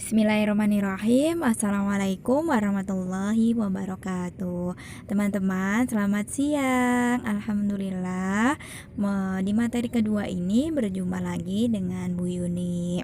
Bismillahirrahmanirrahim. Assalamualaikum warahmatullahi wabarakatuh. Teman-teman, selamat siang. Alhamdulillah, di materi kedua ini berjumpa lagi dengan Bu Yuni.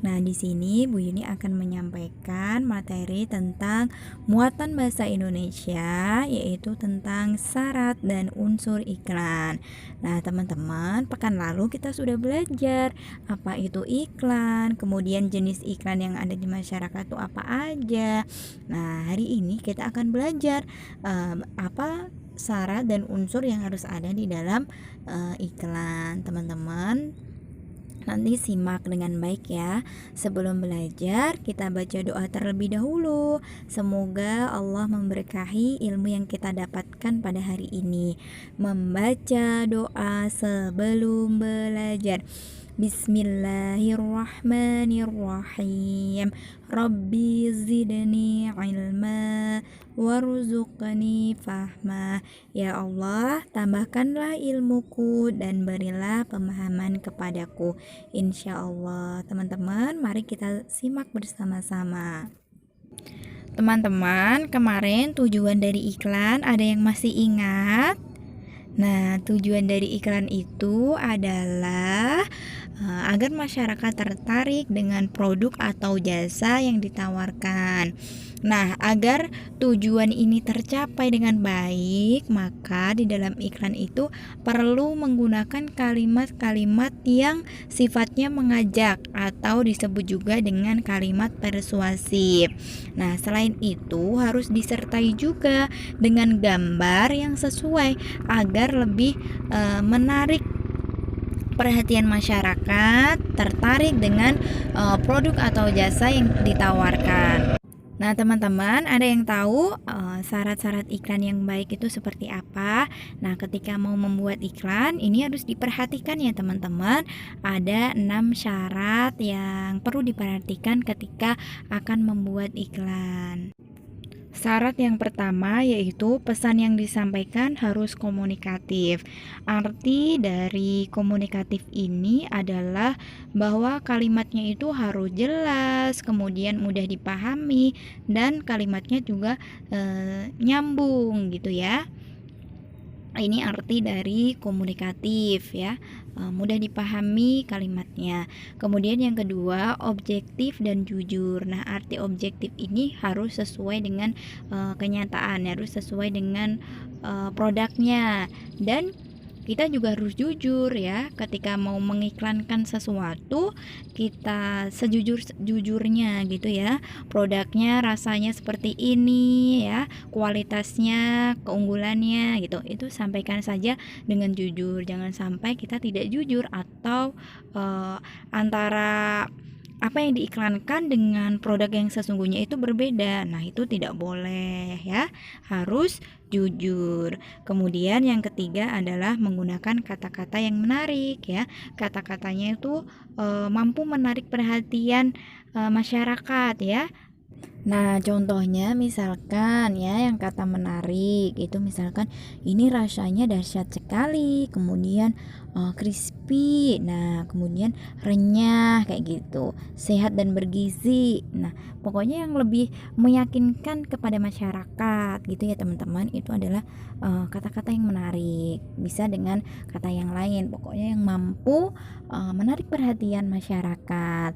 Nah, di sini Bu Yuni akan menyampaikan materi tentang muatan bahasa Indonesia, yaitu tentang syarat dan unsur iklan. Nah, teman-teman, pekan lalu kita sudah belajar apa itu iklan, kemudian jenis iklan yang ada di masyarakat itu apa aja. Nah, hari ini kita akan belajar apa syarat dan unsur yang harus ada di dalam iklan. Teman-teman, nanti simak dengan baik ya. Sebelum belajar, kita baca doa terlebih dahulu. Semoga Allah memberkahi ilmu yang kita dapatkan pada hari ini. Membaca doa sebelum belajar. Bismillahirrahmanirrahim. Rabbi zidni ilma warzuqni fahma. Ya Allah, tambahkanlah ilmuku dan berilah pemahaman kepadaku. Insya Allah. Teman-teman, mari kita simak bersama-sama. Teman-teman, kemarin tujuan dari iklan ada yang masih ingat? Nah, tujuan dari iklan itu adalah agar masyarakat tertarik dengan produk atau jasa yang ditawarkan. Nah, agar tujuan ini tercapai dengan baik, maka di dalam iklan itu perlu menggunakan kalimat-kalimat yang sifatnya mengajak atau disebut juga dengan kalimat persuasif. Nah, selain itu harus disertai juga dengan gambar yang sesuai agar lebih menarik perhatian masyarakat, tertarik dengan produk atau jasa yang ditawarkan. Nah, teman-teman, ada yang tahu syarat-syarat iklan yang baik itu seperti apa? Nah, ketika mau membuat iklan, ini harus diperhatikan ya, teman-teman. Ada 6 syarat yang perlu diperhatikan ketika akan membuat iklan. Syarat yang pertama yaitu pesan yang disampaikan harus komunikatif. Arti dari komunikatif ini adalah bahwa kalimatnya itu harus jelas, kemudian mudah dipahami, dan kalimatnya juga nyambung gitu ya. Ini arti dari komunikatif ya, mudah dipahami kalimatnya. Kemudian yang kedua, objektif dan jujur. Nah, arti objektif ini harus sesuai dengan kenyataan, harus sesuai dengan produknya, dan kita juga harus jujur ya. Ketika mau mengiklankan sesuatu, kita sejujur-jujurnya gitu ya. Produknya rasanya seperti ini ya, kualitasnya, keunggulannya gitu. Itu sampaikan saja dengan jujur. Jangan sampai kita tidak jujur atau antara apa yang diiklankan dengan produk yang sesungguhnya itu berbeda. Nah, itu tidak boleh ya. Harus jujur. Kemudian yang ketiga adalah menggunakan kata-kata yang menarik ya. Kata-katanya itu mampu menarik perhatian masyarakat ya. Nah, contohnya misalkan ya, yang kata menarik itu misalkan ini rasanya dahsyat sekali, kemudian crispy, nah kemudian renyah kayak gitu, sehat dan bergizi. Nah, pokoknya yang lebih meyakinkan kepada masyarakat gitu ya teman-teman, itu adalah kata-kata yang menarik. Bisa dengan kata yang lain, pokoknya yang mampu menarik perhatian masyarakat.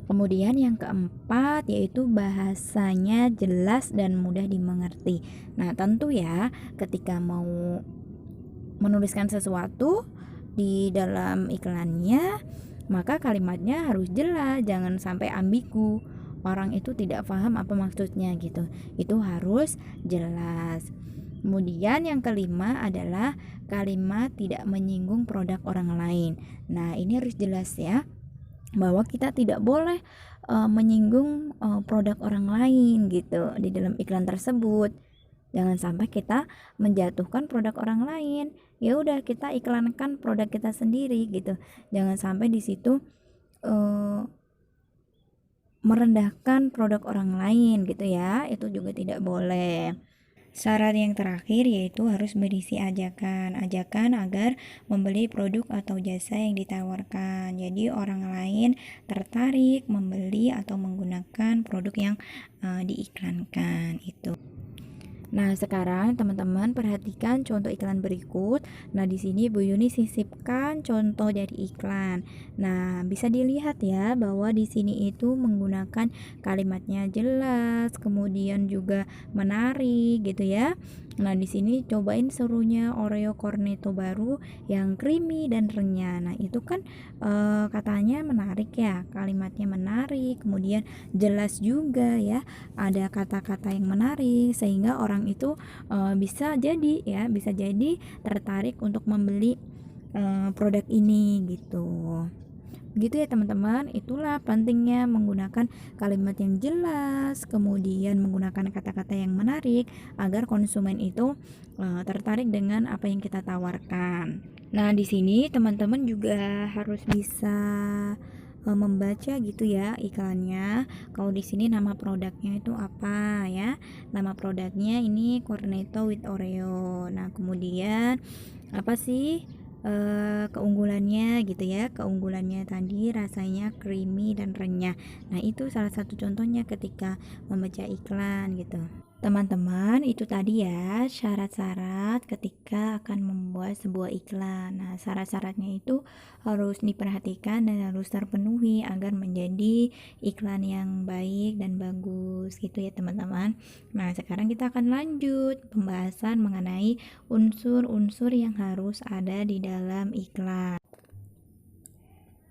Kemudian yang keempat yaitu bahasanya jelas dan mudah dimengerti. Nah, tentu ya ketika mau menuliskan sesuatu di dalam iklannya, maka kalimatnya harus jelas, jangan sampai ambigu. Orang itu tidak paham apa maksudnya gitu. Itu harus jelas. Kemudian yang kelima adalah kalimat tidak menyinggung produk orang lain. Nah, ini harus jelas ya, bahwa kita tidak boleh menyinggung produk orang lain gitu di dalam iklan tersebut. Jangan sampai kita menjatuhkan produk orang lain. Ya udah, kita iklankan produk kita sendiri gitu. Jangan sampai di situ merendahkan produk orang lain gitu ya. Itu juga tidak boleh. Syarat yang terakhir yaitu harus berisi ajakan agar membeli produk atau jasa yang ditawarkan. Jadi orang lain tertarik membeli atau menggunakan produk yang diiklankan itu. Nah, sekarang teman-teman perhatikan contoh iklan berikut. Nah, di sini Bu Yuni sisipkan contoh dari iklan. Nah, bisa dilihat ya bahwa di sini itu menggunakan kalimatnya jelas, kemudian juga menarik gitu ya. Nah, di sini cobain serunya Oreo Cornetto baru yang creamy dan renyah. Nah, itu kan katanya menarik ya, kalimatnya menarik, kemudian jelas juga ya, ada kata-kata yang menarik sehingga orang itu bisa jadi tertarik untuk membeli produk ini gitu. Begitu ya teman-teman, itulah pentingnya menggunakan kalimat yang jelas, kemudian menggunakan kata-kata yang menarik agar konsumen itu tertarik dengan apa yang kita tawarkan. Nah, di sini teman-teman juga harus bisa membaca gitu ya iklannya. Kalau di sini nama produknya itu apa ya? Nama produknya ini Cornetto with Oreo. Nah, kemudian apa sih keunggulannya gitu ya? Keunggulannya tadi rasanya creamy dan renyah. Nah, itu salah satu contohnya ketika membaca iklan gitu. Teman-teman, itu tadi ya syarat-syarat ketika akan membuat sebuah iklan. Nah, syarat-syaratnya itu harus diperhatikan dan harus terpenuhi agar menjadi iklan yang baik dan bagus gitu ya teman-teman. Nah, sekarang kita akan lanjut pembahasan mengenai unsur-unsur yang harus ada di dalam iklan.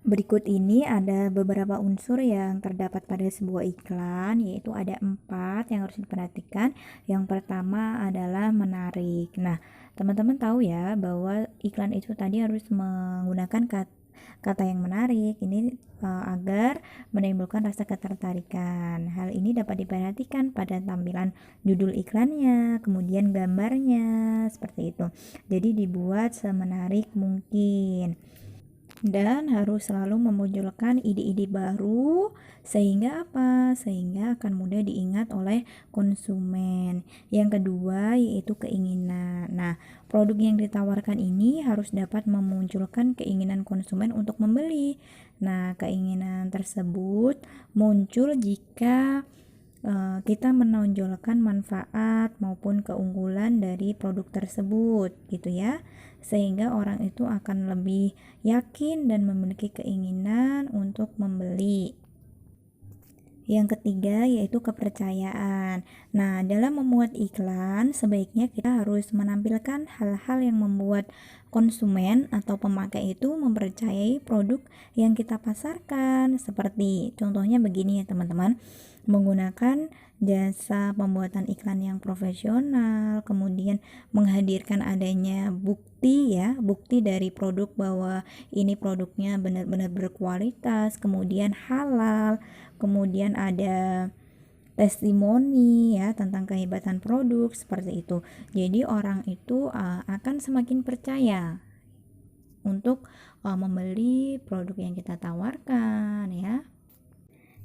Berikut ini ada beberapa unsur yang terdapat pada sebuah iklan, yaitu ada 4 yang harus diperhatikan. Yang pertama adalah menarik. Nah, teman-teman tahu ya bahwa iklan itu tadi harus menggunakan kata yang menarik ini agar menimbulkan rasa ketertarikan. Hal ini dapat diperhatikan pada tampilan judul iklannya, kemudian gambarnya, seperti itu. Jadi dibuat semenarik mungkin. Dan harus selalu memunculkan ide-ide baru sehingga apa? Sehingga akan mudah diingat oleh konsumen. Yang kedua yaitu keinginan. Nah, produk yang ditawarkan ini harus dapat memunculkan keinginan konsumen untuk membeli. Nah, keinginan tersebut muncul jika kita menonjolkan manfaat maupun keunggulan dari produk tersebut gitu ya, sehingga orang itu akan lebih yakin dan memiliki keinginan untuk membeli. Yang ketiga yaitu kepercayaan. Nah, dalam membuat iklan sebaiknya kita harus menampilkan hal-hal yang membuat konsumen atau pemakai itu mempercayai produk yang kita pasarkan. Seperti contohnya begini ya teman-teman, menggunakan jasa pembuatan iklan yang profesional, kemudian menghadirkan adanya bukti dari produk bahwa ini produknya benar-benar berkualitas, kemudian halal, kemudian ada testimoni ya tentang kehebatan produk seperti itu. Jadi orang itu akan semakin percaya untuk membeli produk yang kita tawarkan ya.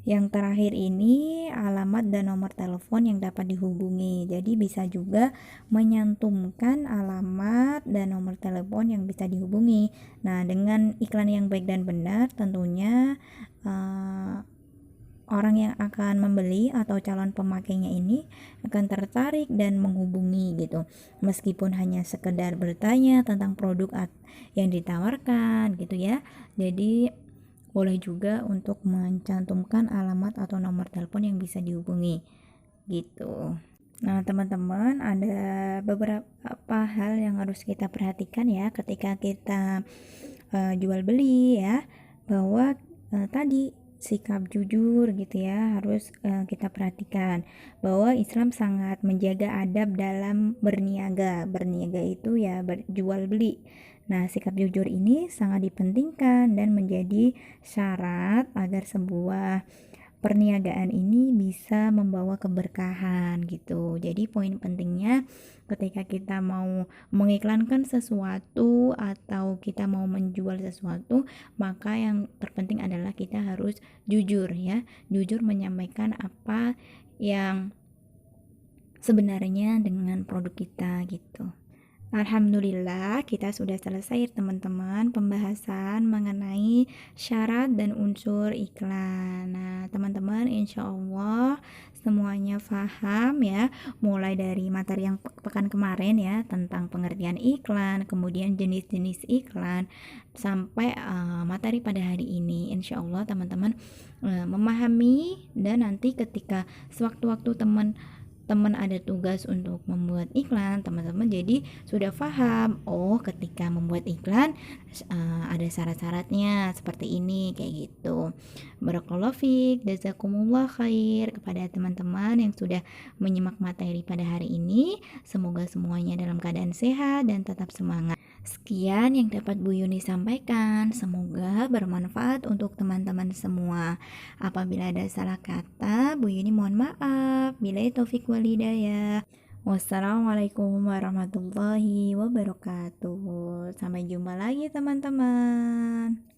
Yang terakhir ini alamat dan nomor telepon yang dapat dihubungi. Jadi bisa juga menyantumkan alamat dan nomor telepon yang bisa dihubungi. Nah, dengan iklan yang baik dan benar tentunya orang yang akan membeli atau calon pemakainya ini akan tertarik dan menghubungi gitu. Meskipun hanya sekedar bertanya tentang produk yang ditawarkan gitu ya. Jadi boleh juga untuk mencantumkan alamat atau nomor telepon yang bisa dihubungi gitu. Nah, teman-teman, ada beberapa hal yang harus kita perhatikan ya ketika kita jual beli ya, bahwa tadi sikap jujur gitu ya harus kita perhatikan, bahwa Islam sangat menjaga adab dalam berniaga. Berniaga itu ya berjual beli. Nah, sikap jujur ini sangat dipentingkan dan menjadi syarat agar sebuah perniagaan ini bisa membawa keberkahan gitu. Jadi poin pentingnya ketika kita mau mengiklankan sesuatu atau kita mau menjual sesuatu, maka yang terpenting adalah kita harus jujur ya. Jujur menyampaikan apa yang sebenarnya dengan produk kita gitu. Alhamdulillah kita sudah selesai teman-teman pembahasan mengenai syarat dan unsur iklan. Nah teman-teman insya Allah semuanya paham ya, mulai dari materi yang pekan kemarin ya tentang pengertian iklan, kemudian jenis-jenis iklan, sampai materi pada hari ini. Insya Allah teman-teman memahami, dan nanti ketika sewaktu-waktu teman ada tugas untuk membuat iklan, teman-teman jadi sudah paham, oh ketika membuat iklan ada syarat-syaratnya seperti ini, kayak gitu. Barakallahu fiik, jazakumullah khair kepada teman-teman yang sudah menyimak materi pada hari ini. Semoga semuanya dalam keadaan sehat dan tetap semangat. Sekian yang dapat Bu Yuni sampaikan, semoga bermanfaat untuk teman-teman semua. Apabila ada salah kata, Bu Yuni mohon maaf. Billahi taufik wal hidayah. Wassalamualaikum warahmatullahi wabarakatuh. Sampai jumpa lagi teman-teman.